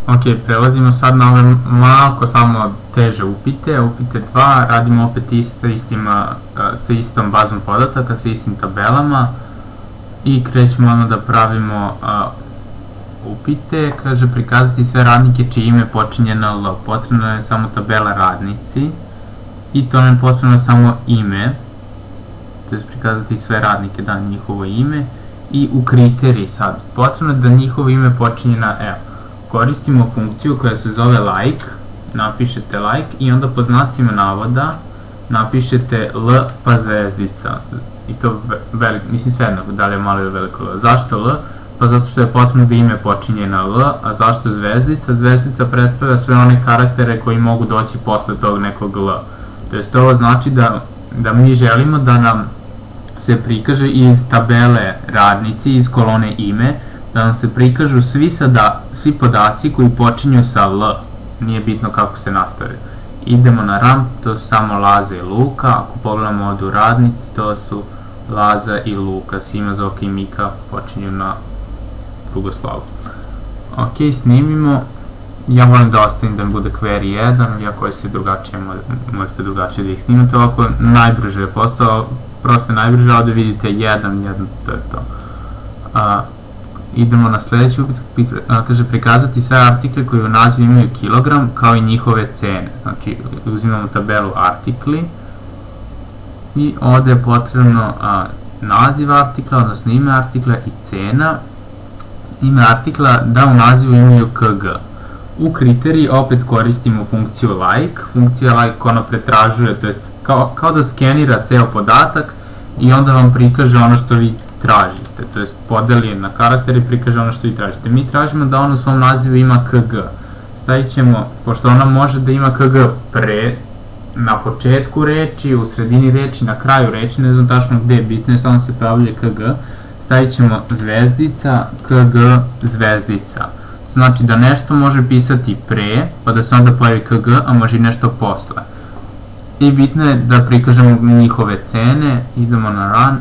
Ok, prelazimo sad na ove malko samo teže upite. Upite 2, radimo opet sa istom bazom podataka, sa istim tabelama i krećemo ono da pravimo upite. Kaže prikazati sve radnike čije ime počinje na L. Potrebno je samo tabela radnici i to nam je potrebno samo ime, to je prikazati sve radnike, da, njihovo ime. I u kriteriji sad, potrebno je da njihovo ime počinje na L. Koristimo funkciju koja se zove like, napišete like i onda po znacima navoda napišete L pa zvezdica. I to mislim sve jednako, da li je malo ili veliko L. Zašto L? Pa zato što je potrebno da ime počinje na L, a zašto zvezdica? Zvezdica predstavlja sve one karaktere koji mogu doći posle tog nekog L. To jest ovo znači da mi želimo da nam se prikaže iz tabele radnici, iz kolone ime, da nam se prikažu svi podaci koji počinju sa L, nije bitno kako se nastave. Idemo na ramp, to su samo Laza i Luka, ako pogledamo ovdje u radnici, to su Laza i Luka, Sima, Zoka i Mika počinju na drugoslovu. Ok, snimimo, ja volim da ostavim da mi bude query 1, vi ako se drugačije, možete drugačije da ih snimate, ovako najbrže je postao, prosto najbrže, ovdje vidite 1, to je to. Idemo na sljedeći upit, kaže prikazati sve artikle koji u nazivu imaju kilogram kao i njihove cene. Znači uzimamo tabelu artikli i ovdje je potrebno naziv artikla, odnosno ime artikla i cena. Ime artikla da u nazivu imaju kg. U kriteriji opet koristimo funkciju like. Funkcija like ona pretražuje, to jest kao da skenira ceo podatak i onda vam prikaže ono što vi tražite, to jest podeli na karakter i prikaže ono što vi tražite. Mi tražimo da ono u svom nazivu ima kg. Stavit ćemo, pošto ona može da ima kg na početku reči, u sredini reči, na kraju reči, ne znam tačno gde je bitno, samo se pojavljuje kg, stavit ćemo zvezdica, kg, zvezdica. Znači da nešto može pisati pre, pa da se onda pojavi kg, a može i nešto posle. I bitno je da prikažemo njihove cene, idemo na run.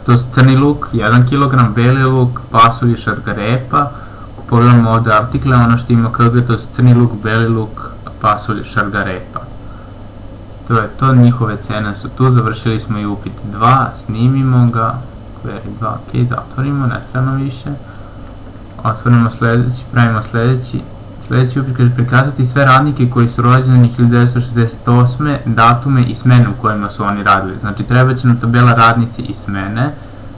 To su crni luk, 1 kg, beli luk, pasulj, šargarepa. Ako pogledamo ovdje artikle, ono što ima kg, to su crni luk, beli luk, pasulj, šargarepa. To je to, njihove cene su tu, završili smo i upit 2, snimimo ga, query 2, ok, zatvorimo, ne treba nam više. Otvorimo sljedeći, pravimo sljedeći upit, kaže prikazati sve radnike koji su rođeni 1968. datume i smene u kojima su oni radili. Znači treba će nam tabela radnici i smene,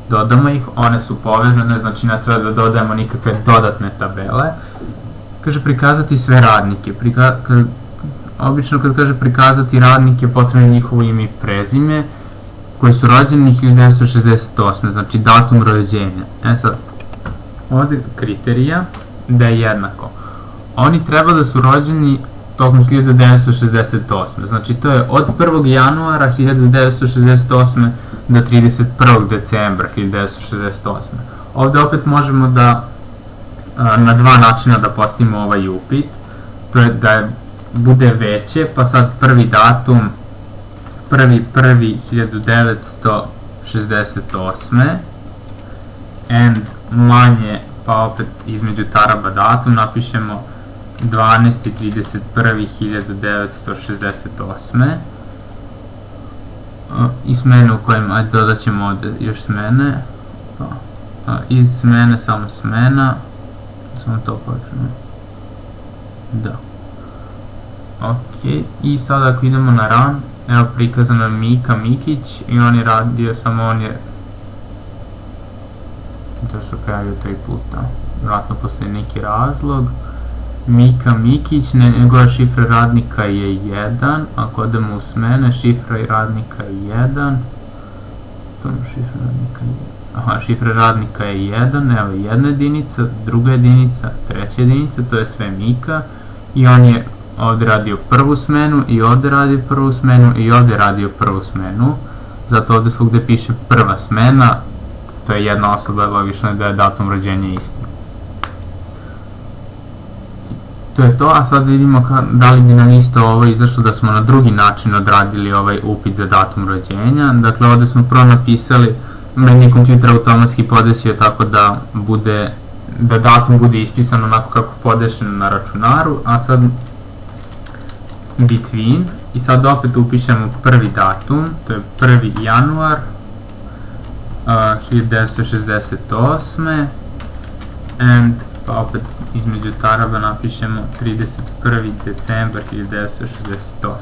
dodamo ih, one su povezane, znači ne treba da dodajemo nikakve dodatne tabele. Kaže prikazati sve radnike, obično kad kaže prikazati radnike potrebno je njihovo ime i prezime, koji su rođeni 1968. znači datum rođenja. Sad, ovdje kriterija da je jednako. Oni treba da su rođeni tokom 1968. Znači to je od 1. januara 1968. do 31. decembra 1968. Ovdje opet možemo da na dva načina da postavimo ovaj upit. To je da bude veće, pa sad prvi datum 1.1.1968. and manje, pa opet između taraba datum napišemo 12.31.1968. I smene u kojim, ajde dodat ćemo ovdje još smene, iz smene samo smena, samo to potrebno, da. Ok, i sad ako idemo na run, evo prikazano je Mika Mikić i on je radio, samo on je, to se pojavio 3 puta, vjerojatno postoji neki razlog. Mika Mikić, njegova šifra radnika je 1, ako odemo u smene, šifra radnika je 1, šifra radnika je 1, evo jedna jedinica, druga jedinica, treća jedinica, to je sve Mika, i on je ovdje radio prvu smenu, i ovdje radio prvu smenu, i ovdje radio prvu smenu, zato ovdje svugdje piše prva smena, to je jedna osoba, logično je da je datum rođenja isti. To je to, a sad vidimo da li bi nam isto ovo izašlo da smo na drugi način odradili ovaj upit za datum rođenja. Dakle, ovdje smo prvo napisali, meni je kompjuter automatski podesio tako da bude da datum bude ispisan onako kako podešen na računaru, a sad between, i sad opet upišemo prvi datum, to je 1. januar 1968. And pa opet između taraba napišemo 31. decembar 1968.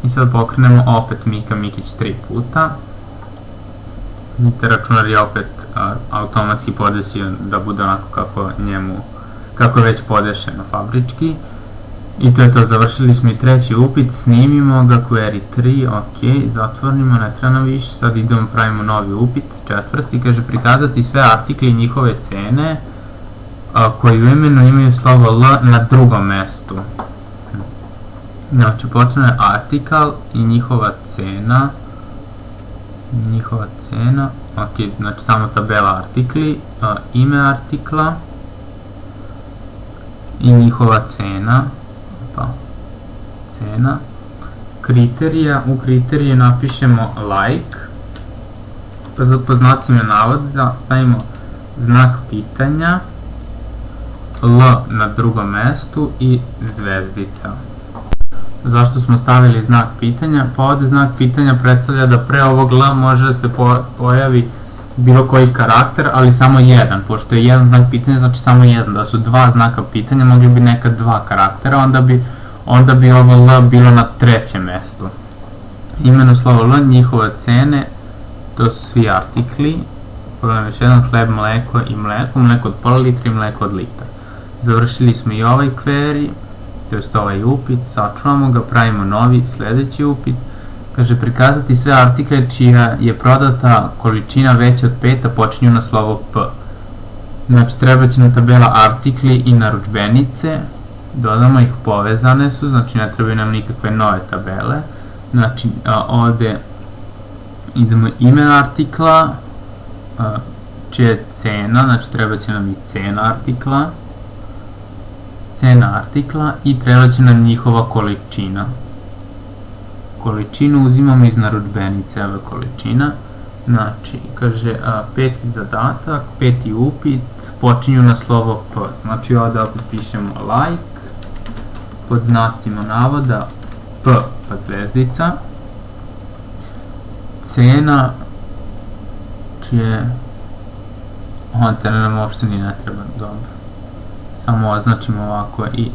I sad pokrenemo opet Mika Mikić 3 puta. Vidite, računar je opet automatski podesio da bude onako kako je već podešeno fabrički. I to je to, završili smo i treći upit, snimimo ga, query 3, ok, zatvornimo, ne treba nam više, sad idemo, pravimo novi upit, četvrti, kaže prikazati sve artikle i njihove cene koji u imenu imaju slovo L na drugom mestu. Znači, potrebno je artikal i njihova cena, ok, znači samo tabela artikli, ime artikla i njihova cena, kriterija, u kriteriju napišemo like, po znacima navoda stavimo znak pitanja, L na drugom mestu i zvezdica. Zašto smo stavili znak pitanja? Pa ovdje znak pitanja predstavlja da pre ovog L može da se pojavi bilo koji karakter, ali samo jedan, pošto je jedan znak pitanja, znači samo jedan. Da su dva znaka pitanja, mogli bi nekad dva karaktera, onda bi ovo L bilo na trećem mestu. Imeno slovo L, njihove cene, to su svi artikli, pogledam još jedan, hleb, mleko i mleko od pola litra i mleko od litra. Završili smo i ovaj query, to jest ovaj upit, sačuvamo ga, pravimo novi, sljedeći upit. Kaže prikazati sve artikle čija je prodata količina veća od 5, a počinju na slovo P. Znači treba će nam tabela artikli i narudžbenice, dodamo ih, povezane su, znači ne trebaju nam nikakve nove tabele. Znači ovdje idemo ime artikla, čija je cena, znači treba će nam i cena artikla i treba će nam njihova količina. Količinu uzimamo iz narudžbenice, evo količina. Znači, kaže, peti zadatak, peti upit, počinju na slovo P. Znači ovdje opet pišemo like, pod znacima navoda, P pa zvezdica. Cena, čije, cena nam uopšte ni ne treba, dobro. Samo označimo ovako i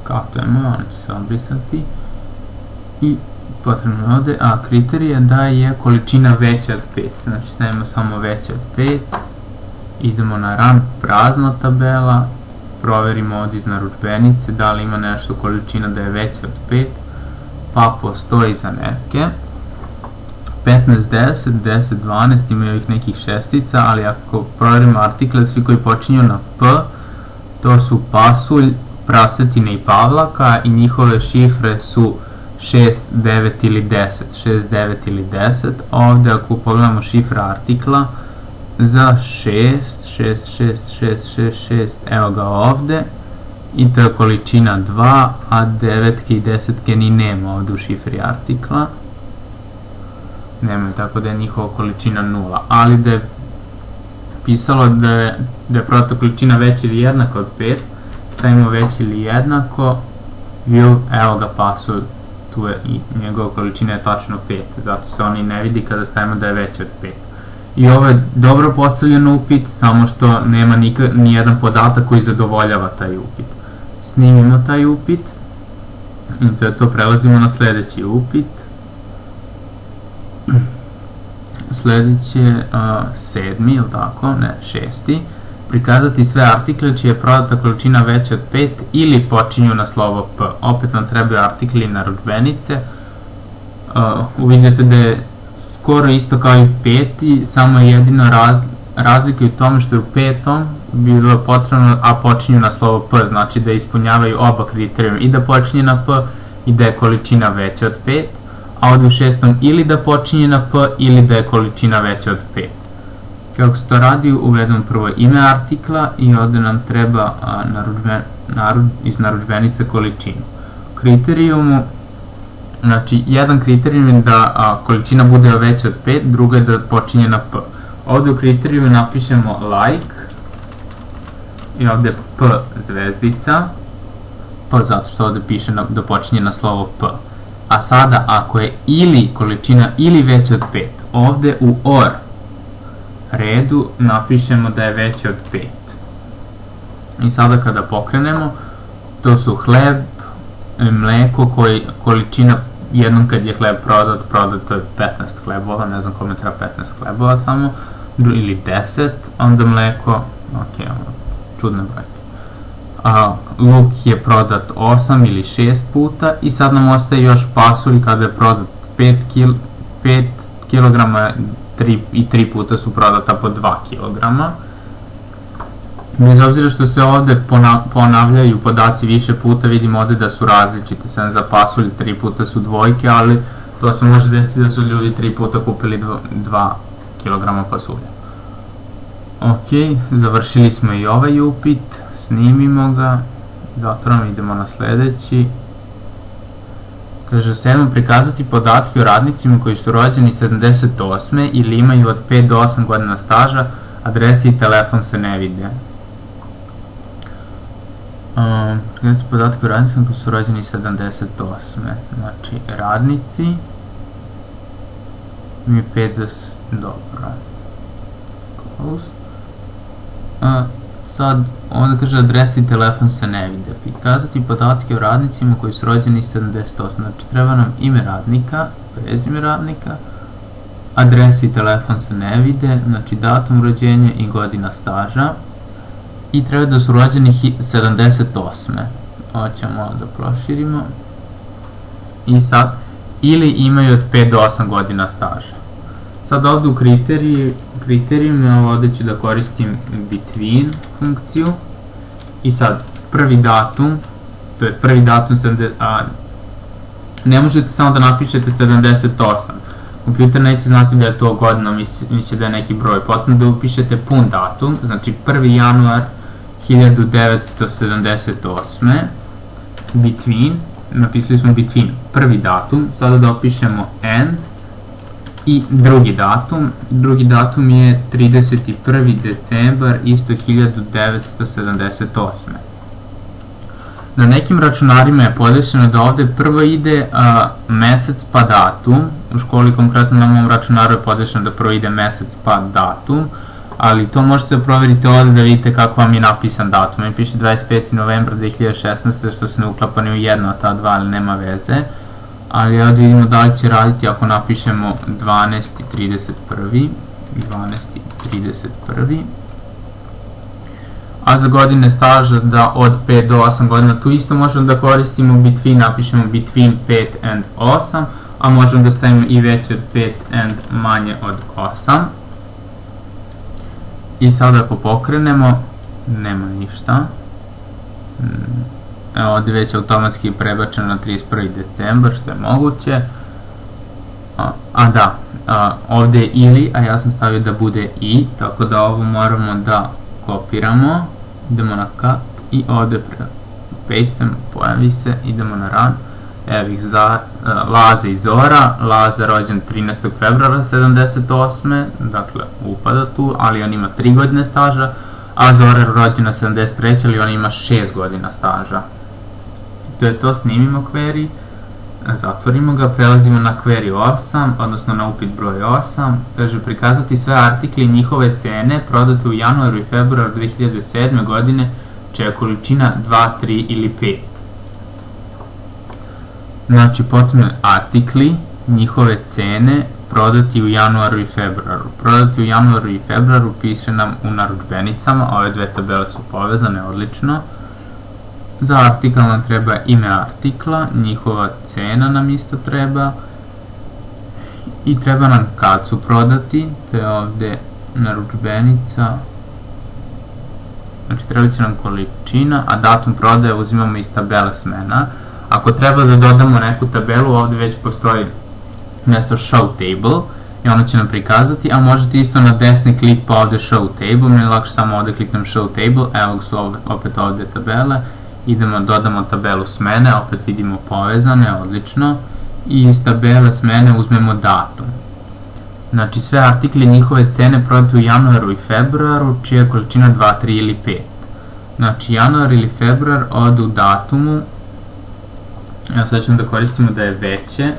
katujemo, on će se obrisati. I potrebno je ovdje, kriterija da je količina veća od 5, znači stavimo samo veća od 5, idemo na run, prazna tabela, proverimo ovdje iz narudžbenice da li ima nešto količina da je veća od 5, pa postoji za neke. 15, 10, 10, 12, imaju ovih nekih šestica, ali ako proverimo artikle, svi koji počinju na P, to su pasulj, prasetina i pavlaka i njihove šifre su 6, 9 ili 10, 6, 9 ili 10. Ovdje ako pogledamo šifra artikla za 6, 6, 6, 6, 6, 6, evo ga ovdje, i to je količina 2, a 9 i 10 ni nema ovdje u šifri artikla. Nemaju, tako da je njihova količina 0, ali da je pisalo da je prodata količina veća ili jednaka od 5, stavimo veći ili jednako, view, evo ga pasulj, tu je i njegova količina je tačno 5, zato se on i ne vidi kada stavimo da je veća od 5. I ovo je dobro postavljen upit, samo što nema nijedan podatak koji zadovoljava taj upit. Snimimo taj upit i to je to, prelazimo na sljedeći upit. Sljedeći je 7. ili tako, ne, 6. Prikazati sve artikle čija je prodata količina veća od 5 ili počinju na slovo P. Opet nam trebaju artikli i narudžbenice. Uvidite da je skoro isto kao i 5. samo je jedino razlika u tome što je u 5. bilo potrebno, a počinju na slovo P, znači da ispunjavaju oba kriterijuma, i da počinje na P i da je količina veća od 5, a ovdje u 6. ili da počinje na P ili da je količina veća od 5. Kako se to radi, uvedemo prvo ime artikla i ovdje nam treba iz narudžbenice količinu. Kriterijumu, znači jedan kriterijum je da količina bude veća od 5, druga je da počinje na P. Ovdje u kriterijumu napišemo like i ovdje P zvezdica, P zato što ovdje piše da počinje na slovo P. A sada ako je ili količina ili veća od 5, ovdje u OR redu napišemo da je veća od 5. I sada kada pokrenemo, to su hleb, mleko, količina jednom kad je hleb prodat to je 15 hlebova, ne znam kome treba 15 hlebova samo, ili 10, onda mleko, ok, čudne brojke. Luk je prodat 8 ili 6 puta i sad nam ostaje još pasulj kada je prodat 5 kg i 3 puta su prodata po 2 kg. Bez obzira što se ovdje ponavljaju podaci više puta, vidimo ovdje da su različiti, sad za pasulj 3 puta su dvojke, ali to se može desiti da su ljudi 3 puta kupili 2 kg pasulja. Ok, završili smo i ovaj upit, snimimo ga, zatvoramo, idemo na sljedeći. Kaže, 7. prikazati podatke o radnicima koji su rođeni 78. ili imaju od 5 do 8 godina staža, adrese i telefon se ne vide. Prikazati podatke o radnicima koji su rođeni 78. Znači, radnici mi 5 do... dobro. Close. Sad, ovdje kaže adresa i telefon se ne vide. Prikazati podatke o radnicima koji su rođeni 78. Znači, treba nam ime radnika, prezime radnika, adresa i telefon se ne vide, znači datum rođenja i godina staža. I treba da su rođeni 78. Ovo ćemo da proširimo. I sad, ili imaju od 5 do 8 godina staža. Sad ovdje u kriterijumu ovdje ću da koristim between funkciju. I sad, prvi datum, to je prvi datum, ne možete samo da napišete 78. Kompjuter neće znati da je to godina, misli da je neki broj. Potrebno da upišete pun datum, znači 1. januar 1978. Between, napisali smo between, prvi datum, sada da opišemo end i drugi datum je 31. decembar isto 1978. Na nekim računarima je podešeno da ovdje prvo ide mesec pa datum, u školi konkretno na mom računaru je podešeno da prvo ide mesec pa datum, ali to možete da proverite ovdje da vidite kako vam je napisan datum. Mi piše 25. novembra 2016. što se ne uklapa ni u jedno od ta dva, ali nema veze. Ali ovdje vidimo da li će raditi ako napišemo 12.31. A za godine staža da od 5 do 8 godina, tu isto možemo da koristimo between, napišemo between 5 and 8, a možemo da stavimo i veće od 5 and manje od 8. I sad ako pokrenemo, nema ništa. Evo ovdje već automatski prebačeno na 31. decembar, što je moguće. Ovdje je ili, a ja sam stavio da bude i, tako da ovo moramo da kopiramo. Idemo na cut i ovdje pastujemo, pojavi se, idemo na run. Evo ih Laza i Zora, Laza rođen 13. februara 78. Dakle upada tu, ali on ima 3 godine staža, a Zora je rođena 73. ali on ima 6 godina staža. To je to, snimimo query, zatvorimo ga, prelazimo na query 8, odnosno na upit broj 8, kaže prikazati sve artikle i njihove cene prodate u januaru i februaru 2007. godine, čija je količina 2, 3 ili 5. Znači potrebno artikli, njihove cene, prodati u januaru i februaru. Prodati u januaru i februaru piše nam u narudžbenicama, ove dve tabele su povezane, odlično. Za artikl nam treba ime artikla, njihova cena nam isto treba. I treba nam kad su prodati, to je ovdje narudžbenica. Znači treba će nam količina, a datum prodaje uzimamo iz tabele smena. Ako treba da dodamo neku tabelu, ovdje već postoji mjesto show table i ono će nam prikazati, a možete isto na desni klik pa ovdje show table, mi je lakše samo ovdje kliknem show table, evo su opet ovdje tabele, idemo dodamo tabelu smene, opet vidimo povezane, odlično, i iz tabele smene uzmemo datum. Znači sve artikle, njihove cene prodate u januaru i februaru, čija je količina 2, 3 ili 5. Znači januar ili februar od u datumu, evo sad ćemo da koristimo da je veće,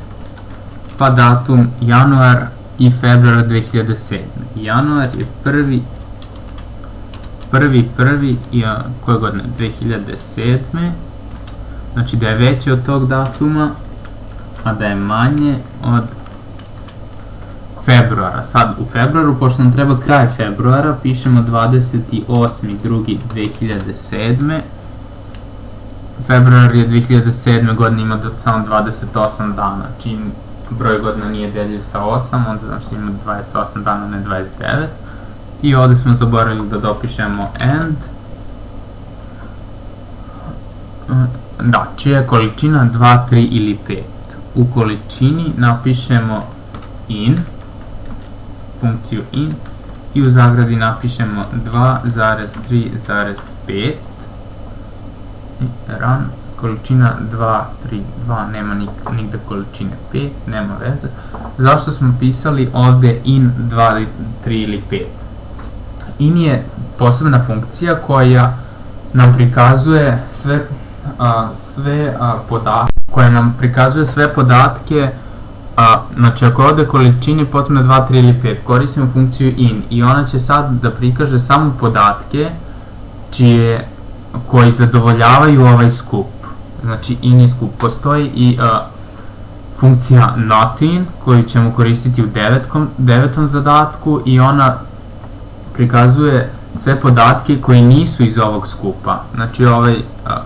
pa datum januar i februar 2007. Januar je prvi koje godine? 2007. Znači da je veće od tog datuma, a da je manje od februara. Sad u februaru, pošto nam treba kraj februara, pišemo 28.2.2007. Februar je 2007. godine ima samo 28 dana, čim broj godina nije deljiv sa 8, onda znači ima 28 dana, ne 29. I ovdje smo zaboravili da dopišemo end. Da, čija je količina 2, 3 ili 5. U količini napišemo in, funkciju in, i u zagradi napišemo 2,3,5 run, količina 2, 3, 2, nema nigde količine 5, nema veze. Zašto smo pisali ovde in 2, 3 ili 5? In je posebna funkcija koja nam prikazuje sve podatke, znači ako je ovde količini potrebno 2, 3 ili 5, koristimo funkciju in i ona će sad da prikaže samo podatke koji zadovoljavaju ovaj skup. Znači in je skup. Postoji i funkcija not in koju ćemo koristiti u 9. zadatku i ona prikazuje sve podatke koji nisu iz ovog skupa. Znači ovaj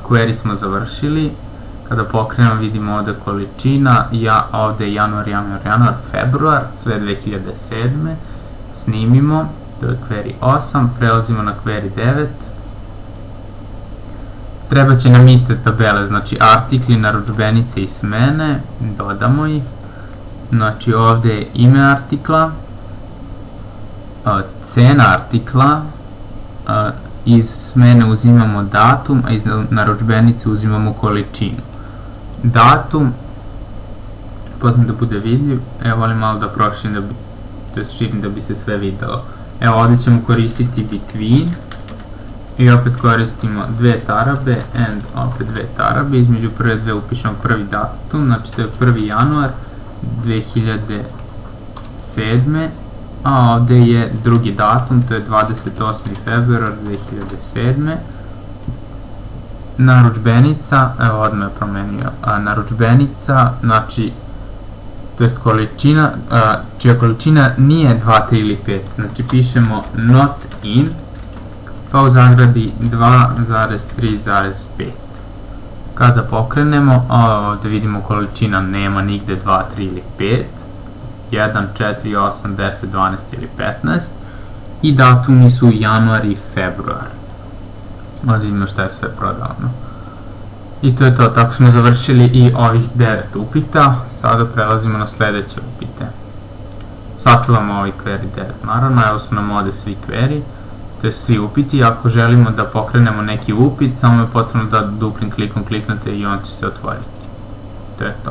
query smo završili. Kada pokrenemo vidimo ovde količina, ovde je januar, februar, sve 2007. Snimimo, to je query 8, prelazimo na query 9. Treba će nam iste tabele, znači artikli, narudžbenice i smene, dodamo ih. Znači ovde je ime artikla, cena artikla, iz smene uzimamo datum, a iz narudžbenice uzimamo količinu. Datum, potom da bude vidljiv, evo volim malo da proširim, to je širim da bi se sve videlo. Evo ovdje ćemo koristiti between i opet koristimo dve tarabe, and opet dve tarabe, između prve dve upišemo prvi datum, znači to je 1. januar 2007. A ovdje je drugi datum, to je 28. februar 2007. Narudžbenica, evo odmah je promenio, narudžbenica, znači, to jest količina, čija količina nije 2, 3 ili 5, znači pišemo not in, pa u zagradi 2,3,5. Kada pokrenemo, ovdje vidimo količina nema nigde 2, 3 ili 5, 1, 4, 8, 10, 12 ili 15 i datumi su januar i februar. Ovdje vidimo šta je sve prodavno. I to je to, tako smo završili i ovih 9 upita. Sada prelazimo na sledeće upite. Sačuvamo ovaj query 9, naravno, evo su nam ovdje svi query, to je svi upiti. Ako želimo da pokrenemo neki upit, samo je potrebno da duplim klikom kliknete i on će se otvoriti. To je to.